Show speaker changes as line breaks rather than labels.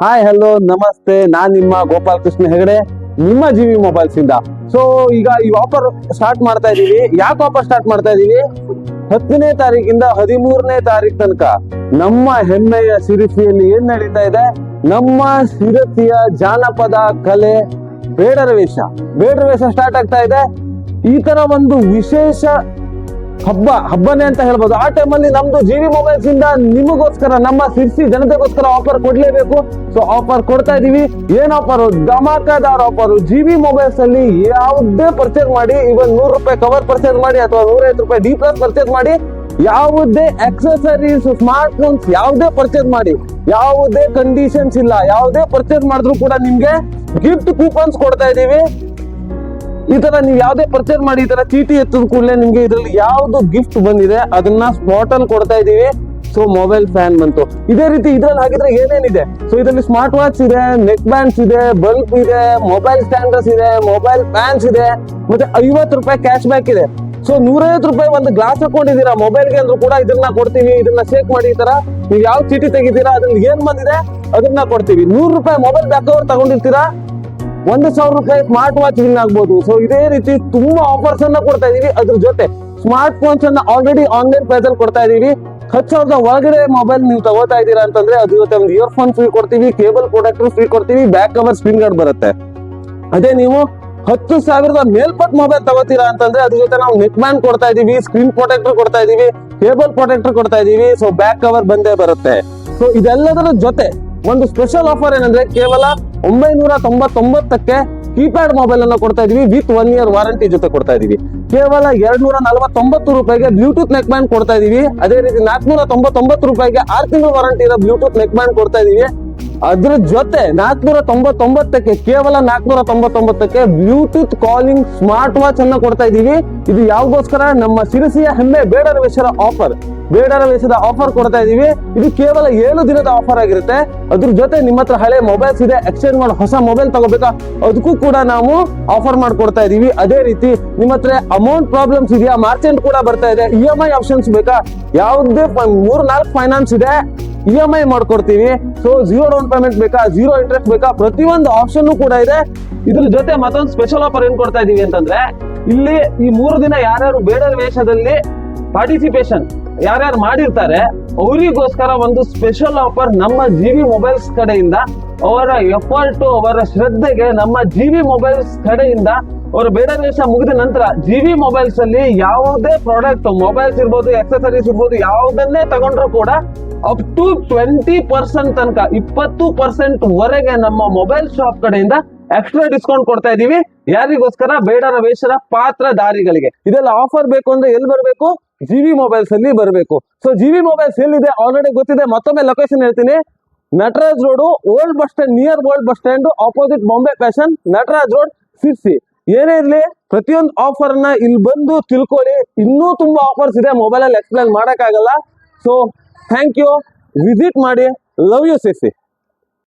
Hi hello ನಮಸ್ತೆ, ನಾನ್ ನಿಮ್ಮ ಗೋಪಾಲ್ ಕೃಷ್ಣ ಹೆಗಡೆ, ನಿಮ್ಮ ಜಿವಿ ಮೊಬೈಲ್ಸ್ ಇಂದ. ಸೊ ಈಗ ಈ ಆಫರ್ ಸ್ಟಾರ್ಟ್ ಮಾಡ್ತಾ ಇದೀವಿ. ಯಾಕೆ ಆಫರ್ ಸ್ಟಾರ್ಟ್ ಮಾಡ್ತಾ ಇದೀವಿ? 10ನೇ ತಾರೀಕಿಂದ 13ನೇ ತಾರೀಕು ತನಕ ನಮ್ಮ ಹೆಮ್ಮೆಯ ಸಿರಿಸಿಯಲ್ಲಿ ಏನ್ ನಡೀತಾ ಇದೆ, ನಮ್ಮ ಸಿರಸಿಯ ಜಾನಪದ ಕಲೆ ಬೇಡರ ವೇಷ ಸ್ಟಾರ್ಟ್ ಆಗ್ತಾ ಇದೆ. ಈ ತರ ಒಂದು ವಿಶೇಷ ಹಬ್ಬನೇ ಅಂತ ಹೇಳ್ಬೋದು. ಆ ಟೈಮಲ್ಲಿ ನಮ್ದು ಜಿವಿ ಮೊಬೈಲ್ಸ್ ಇಂದ ನಿಮಗೋಸ್ಕರ, ನಮ್ಮ ಸಿರ್ಸಿ ಜನತೆಗೋಸ್ಕರ ಆಫರ್ ಕೊಡ್ಲೇಬೇಕು. ಸೊ ಆಫರ್ ಕೊಡ್ತಾ ಇದೀವಿ. ಏನ್ ಆಫರ್? ಧಮಾಕಾದಾರ್ ಆಫರ್. ಜಿವಿ ಮೊಬೈಲ್ಸ್ ಅಲ್ಲಿ ಯಾವುದೇ ಪರ್ಚೇಸ್ ಮಾಡಿ, ಇವನ್ 100 ರೂಪಾಯಿ ಕವರ್ ಪರ್ಚೇಸ್ ಮಾಡಿ ಅಥವಾ 150 ರೂಪಾಯಿ ಡಿ ಪ್ಲಸ್ ಪರ್ಚೇಸ್ ಮಾಡಿ, ಯಾವುದೇ ಅಕ್ಸೆಸರೀಸ್, ಸ್ಮಾರ್ಟ್ ಫೋನ್ಸ್ ಯಾವುದೇ ಪರ್ಚೇಸ್ ಮಾಡಿ, ಯಾವುದೇ ಕಂಡೀಷನ್ಸ್ ಇಲ್ಲ, ಯಾವುದೇ ಪರ್ಚೇಸ್ ಮಾಡಿದ್ರು ಕೂಡ ನಿಮ್ಗೆ ಗಿಫ್ಟ್ ಕೂಪನ್ಸ್ ಕೊಡ್ತಾ ಇದೀವಿ. ಈ ತರ ನೀವು ಯಾವ್ದೇ ಪರ್ಚೇಸ್ ಮಾಡಿ ಈ ತರ ಚೀಟಿ ಎತ್ತದ ಕೂಡಲೇ ನಿಮ್ಗೆ ಇದ್ರಲ್ಲಿ ಯಾವ್ದು ಗಿಫ್ಟ್ ಬಂದಿದೆ ಅದನ್ನ ಸ್ಪಾಟ್ ಅಲ್ಲಿ ಕೊಡ್ತಾ ಇದೀವಿ. ಸೊ ಮೊಬೈಲ್ ಫ್ಯಾನ್ ಬಂತು. ಇದೇ ರೀತಿ ಇದ್ರಲ್ಲಿ ಹಾಕಿದ್ರೆ ಏನೇನಿದೆ? ಸೊ ಇದರಲ್ಲಿ ಸ್ಮಾರ್ಟ್ ವಾಚ್ ಇದೆ, ನೆಕ್ ಬ್ಯಾಂಡ್ಸ್ ಇದೆ, ಬಲ್ಬ್ ಇದೆ, ಮೊಬೈಲ್ ಸ್ಟ್ಯಾಂಡರ್ಸ್ ಇದೆ, ಮೊಬೈಲ್ ಫ್ಯಾನ್ಸ್ ಇದೆ, ಮತ್ತೆ 50 ರೂಪಾಯಿ ಕ್ಯಾಶ್ ಬ್ಯಾಕ್ ಇದೆ. ಸೊ 150 ರೂಪಾಯಿ ಒಂದು ಗ್ಲಾಸ್ ಹಾಕೊಂಡಿದ್ದೀರಾ ಮೊಬೈಲ್ಗೆ ಅಂದ್ರೂ ಕೂಡ ಇದನ್ನ ಕೊಡ್ತೀವಿ. ಇದನ್ನ ಶೇಕ್ ಮಾಡಿ ಈ ತರ ನೀವು ಯಾವ ಚೀಟಿ ತೆಗಿತೀರಾ ಅದ್ರಲ್ಲಿ ಏನ್ ಬಂದಿದೆ ಅದನ್ನ ಕೊಡ್ತೀವಿ. 100 ರೂಪಾಯಿ ಮೊಬೈಲ್ ಬ್ಯಾಕ್ ಕವರ್ ತಗೊಂಡಿರ್ತೀರಾ, 1,000 ರೂಪಾಯಿ ಸ್ಮಾರ್ಟ್ ವಾಚ್ ವಿನ್ ಆಗ್ಬೋದು. ಸೊ ಇದೇ ರೀತಿ ತುಂಬಾ ಆಫರ್ಸ್ ಅನ್ನ ಕೊಡ್ತಾ ಇದೀವಿ. ಅದ್ರ ಜೊತೆ ಸ್ಮಾರ್ಟ್ ಫೋನ್ಸ್ ಅನ್ನ ಆಲ್ರೆಡಿ ಆನ್ಲೈನ್ ಪ್ರೈಸ್ ಅಲ್ಲಿ ಕೊಡ್ತಾ ಇದೀವಿ. 10,000 ಒಳಗಡೆ ಮೊಬೈಲ್ ನೀವು ತಗೋತಾ ಇದೀರಾ ಅಂತಂದ್ರೆ ಅದ್ರ ಜೊತೆ ಒಂದು ಇಯರ್ಫೋನ್ ಫ್ರೀ ಕೊಡ್ತೀವಿ, ಕೇಬಲ್ ಪ್ರೊಟೆಕ್ಟರ್ ಫ್ರೀ ಕೊಡ್ತೀವಿ, ಬ್ಯಾಕ್ ಕವರ್ ಸ್ಕ್ರೀನ್ ಗಾರ್ಡ್ ಬರುತ್ತೆ. ಅದೇ ನೀವು 10,000 ಮೇಲ್ಪಟ್ಟ ಮೊಬೈಲ್ ತಗೋತೀರಾ ಅಂತಂದ್ರೆ ಅದ್ರ ಜೊತೆ ನಾವು ನೆಕ್ ಬ್ಯಾಂಡ್ ಕೊಡ್ತಾ ಇದೀವಿ, ಸ್ಕ್ರೀನ್ ಪ್ರೊಟೆಕ್ಟರ್ ಕೊಡ್ತಾ ಇದೀವಿ, ಕೇಬಲ್ ಪ್ರೊಟೆಕ್ಟರ್ ಕೊಡ್ತಾ ಇದೀವಿ. ಸೊ ಬ್ಯಾಕ್ ಕವರ್ ಬಂದೇ ಬರುತ್ತೆ. ಸೊ ಇದೆಲ್ಲದರ ಜೊತೆ ಒಂದು ಸ್ಪೆಷಲ್ ಆಫರ್ ಏನಂದ್ರೆ ಕೇವಲ 999ಕ್ಕೆ ಕೀಪ್ಯಾಡ್ ಮೊಬೈಲ್ ಅನ್ನ ಕೊಡ್ತಾ ಇದೀವಿ, ವಿತ್ 1 ಇಯರ್ ವಾರಂಟಿ ಜೊತೆ ಕೊಡ್ತಾ ಇದೀವಿ. ಕೇವಲ 249 ರೂಪಾಯಿಗೆ ಬ್ಲೂಟೂತ್ ನೆಕ್ ಬ್ಯಾಂಡ್ ಕೊಡ್ತಾ ಇದೀವಿ. ಅದೇ ರೀತಿ 499 ರೂಪಾಯಿಗೆ 6 ತಿಂಗಳ ವಾರಂಟಿ ಇರೋ ಬ್ಲೂಟೂತ್ ನೆಕ್ ಬ್ಯಾಂಡ್ ಕೊಡ್ತಾ ಇದೀವಿ. ಅದ್ರ ಜೊತೆ 499ಕ್ಕೆ ಕೇವಲ 499ಕ್ಕೆ ಬ್ಲೂಟೂತ್ ಕಾಲಿಂಗ್ ಸ್ಮಾರ್ಟ್ ವಾಚ್ ಅನ್ನ ಕೊಡ್ತಾ ಇದೀವಿ. ಇದು ಯಾವ್ಗೋಸ್ಕರ? ನಮ್ಮ ಸಿರಿಸಿಯ ಹೆಮ್ಮೆ ಬೇಡರ ವೇಷದ ಆಫರ್ ಕೊಡ್ತಾ ಇದೀವಿ. ಇದು ಕೇವಲ 7 ದಿನದ ಆಫರ್ ಆಗಿರುತ್ತೆ. ಅದ್ರ ಜೊತೆ ನಿಮ್ಮ ಹತ್ರ ಹಳೆ ಮೊಬೈಲ್ಸ್ ಇದೆ, ಎಕ್ಸ್ಚೇಂಜ್ ಮಾಡಿ ಹೊಸ ಮೊಬೈಲ್ ತಗೋಬೇಕಾ, ಅದಕ್ಕೂ ಕೂಡ ನಾವು ಆಫರ್ ಮಾಡ್ಕೊಡ್ತಾ ಇದೀವಿ. ಅದೇ ರೀತಿ ನಿಮ್ಮ ಹತ್ರ ಅಮೌಂಟ್ ಪ್ರಾಬ್ಲಮ್ಸ್ ಇದೆಯಾ, ಮಾರ್ಚೆಂಟ್ ಕೂಡ ಬರ್ತಾ ಇದೆ, EMI ಆಪ್ಷನ್ಸ್ ಬೇಕಾ, ಯಾವುದೇ 3-4 ಫೈನಾನ್ಸ್ ಇದೆ, EMI ಮಾಡ್ಕೊಡ್ತೀವಿ. ಸೊ 0 ಡೌನ್ ಪೇಮೆಂಟ್ ಬೇಕಾ, 0 ಇಂಟ್ರೆಸ್ಟ್ ಬೇಕಾ, ಪ್ರತಿಯೊಂದು ಆಪ್ಷನ್ ಕೂಡ ಇದೆ. ಇದ್ರ ಜೊತೆ ಮತ್ತೊಂದು ಸ್ಪೆಷಲ್ ಆಫರ್ ಏನ್ ಕೊಡ್ತಾ ಇದೀವಿ ಅಂತಂದ್ರೆ, ಇಲ್ಲಿ ಈ 3 ದಿನ ಯಾರ್ಯಾರು ಬೇಡರ ವೇಷದಲ್ಲಿ ಪಾರ್ಟಿಸಿಪೇಷನ್ ಯಾರ್ಯಾರು ಮಾಡಿರ್ತಾರೆ ಅವರಿಗೋಸ್ಕರ ಒಂದು ಸ್ಪೆಷಲ್ ಆಫರ್ ನಮ್ಮ ಜಿವಿ ಮೊಬೈಲ್ಸ್ ಕಡೆಯಿಂದ, ಅವರ ಎಫರ್ಟ್, ಅವರ ಶ್ರದ್ಧೆಗೆ ನಮ್ಮ ಜಿವಿ ಮೊಬೈಲ್ಸ್ ಕಡೆಯಿಂದ ಅವರ ಬೇಡರ ವೇಷ ಮುಗಿದ ನಂತರ ಜಿವಿ ಮೊಬೈಲ್ಸ್ ಅಲ್ಲಿ ಯಾವುದೇ ಪ್ರಾಡಕ್ಟ್, ಮೊಬೈಲ್ಸ್ ಇರ್ಬೋದು, ಎಕ್ಸೆಸರೀಸ್ ಇರ್ಬೋದು, ಯಾವುದನ್ನೇ ತಗೊಂಡ್ರು ಕೂಡ ಅಪ್ ಟು 20% ತನಕ, 20% ವರೆಗೆ ನಮ್ಮ ಮೊಬೈಲ್ ಶಾಪ್ ಕಡೆಯಿಂದ ಎಕ್ಸ್ಟ್ರಾ ಡಿಸ್ಕೌಂಟ್ ಕೊಡ್ತಾ ಇದೀವಿ. ಯಾರಿಗೋಸ್ಕರ? ಬೇಡರ ವೇಷದ ಪಾತ್ರಧಾರಿಗಳಿಗೆ. ಇದೆಲ್ಲ ಆಫರ್ ಬೇಕು ಅಂದ್ರೆ ಎಲ್ಲಿ ಬರಬೇಕು? ಜಿವಿ ಮೊಬೈಲ್ಸ್ ಅಲ್ಲಿ ಬರಬೇಕು. ಸೊ ಜಿವಿ ಮೊಬೈಲ್ಸ್ ಎಲ್ಲಿದೆ ಆಲ್ರೆಡಿ ಗೊತ್ತಿದೆ, ಮತ್ತೊಮ್ಮೆ ಲೊಕೇಶನ್ ಹೇಳ್ತೀನಿ. Nataraj road, old bus stand, near old bus stand, opposite Bombay fashion, Nataraj road, Sirsi. ಏನೇ ಇರ್ಲಿ ಪ್ರತಿಯೊಂದು ಆಫರ್ ನ ಇಲ್ಲಿ ಬಂದು ತಿಳ್ಕೊಳ್ಳಿ. ಇನ್ನೂ ತುಂಬಾ ಆಫರ್ಸ್ ಇದೆ, ಮೊಬೈಲ್ ಅಲ್ಲಿ ಎಕ್ಸ್ಪ್ಲೈನ್ ಮಾಡಕ್ಕಾಗಲ್ಲ. ಸೊ ಥ್ಯಾಂಕ್ ಯು, ವಿಸಿಟ್ ಮಾಡಿ. Love you Sirsi.